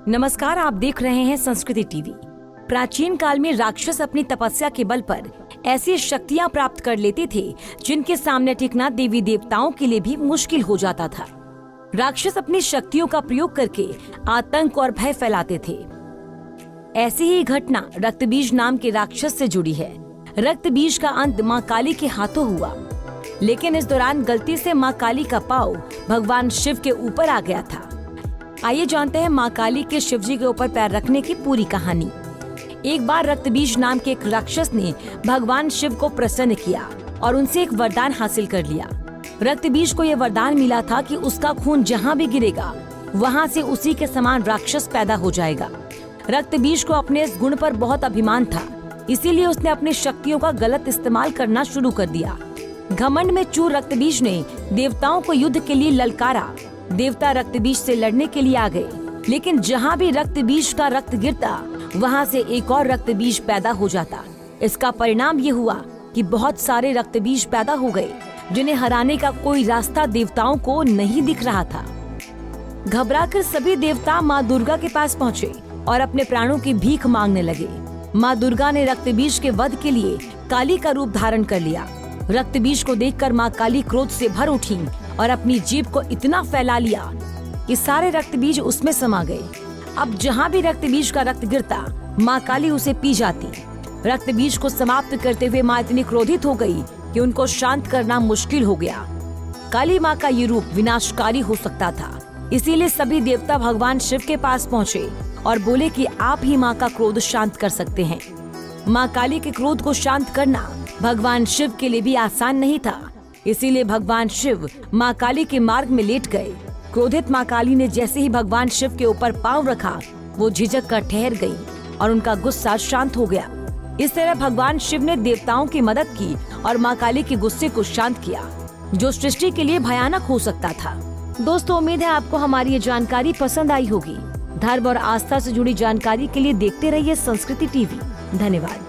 नमस्कार, आप देख रहे हैं संस्कृति टीवी। प्राचीन काल में राक्षस अपनी तपस्या के बल पर ऐसी शक्तियां प्राप्त कर लेते थे जिनके सामने टिकना देवी देवताओं के लिए भी मुश्किल हो जाता था। राक्षस अपनी शक्तियों का प्रयोग करके आतंक और भय फैलाते थे। ऐसी ही घटना रक्तबीज नाम के राक्षस से जुड़ी है। रक्तबीज का अंत माँ काली के हाथों हुआ, लेकिन इस दौरान गलती से माँ काली का पांव भगवान शिव के ऊपर आ गया था। आइए जानते हैं माँ काली के शिव जी के ऊपर पैर रखने की पूरी कहानी। एक बार रक्तबीज नाम के एक राक्षस ने भगवान शिव को प्रसन्न किया और उनसे एक वरदान हासिल कर लिया। रक्तबीज को यह वरदान मिला था कि उसका खून जहाँ भी गिरेगा वहाँ से उसी के समान राक्षस पैदा हो जाएगा। रक्तबीज को अपने इस गुण पर बहुत अभिमान था, इसीलिए उसने अपनी शक्तियों का गलत इस्तेमाल करना शुरू कर दिया। घमंड में चूर रक्तबीज ने देवताओं को युद्ध के लिए ललकारा। देवता रक्तबीज से लड़ने के लिए आ गए, लेकिन जहाँ भी रक्तबीज का रक्त गिरता वहाँ से एक और रक्तबीज पैदा हो जाता। इसका परिणाम ये हुआ कि बहुत सारे रक्तबीज पैदा हो गए, जिन्हें हराने का कोई रास्ता देवताओं को नहीं दिख रहा था। घबराकर सभी देवता माँ दुर्गा के पास पहुँचे और अपने प्राणों की भीख मांगने लगे। माँ दुर्गा ने रक्तबीज के वध के लिए काली का रूप धारण कर लिया। रक्तबीज को देखकर माँ काली क्रोध से भर उठी और अपनी जीभ को इतना फैला लिया कि सारे रक्तबीज उसमें समा गए। अब जहाँ भी रक्तबीज का रक्त गिरता माँ काली उसे पी जाती। रक्तबीज को समाप्त करते हुए माँ इतनी क्रोधित हो गई कि उनको शांत करना मुश्किल हो गया। काली माँ का ये रूप विनाशकारी हो सकता था, इसीलिए सभी देवता भगवान शिव के पास पहुँचे और बोले कि आप ही माँ का क्रोध शांत कर सकते हैं। माँ काली के क्रोध को शांत करना भगवान शिव के लिए भी आसान नहीं था, इसीलिए भगवान शिव माँ काली के मार्ग में लेट गए। क्रोधित माँ काली ने जैसे ही भगवान शिव के ऊपर पांव रखा, वो झिझक कर ठहर गई और उनका गुस्सा शांत हो गया। इस तरह भगवान शिव ने देवताओं की मदद की और माँ काली के गुस्से को शांत किया, जो सृष्टि के लिए भयानक हो सकता था। दोस्तों, उम्मीद है आपको हमारी ये जानकारी पसंद आई होगी। धर्म और आस्था से जुड़ी जानकारी के लिए देखते रहिए संस्कृति टीवी। धन्यवाद।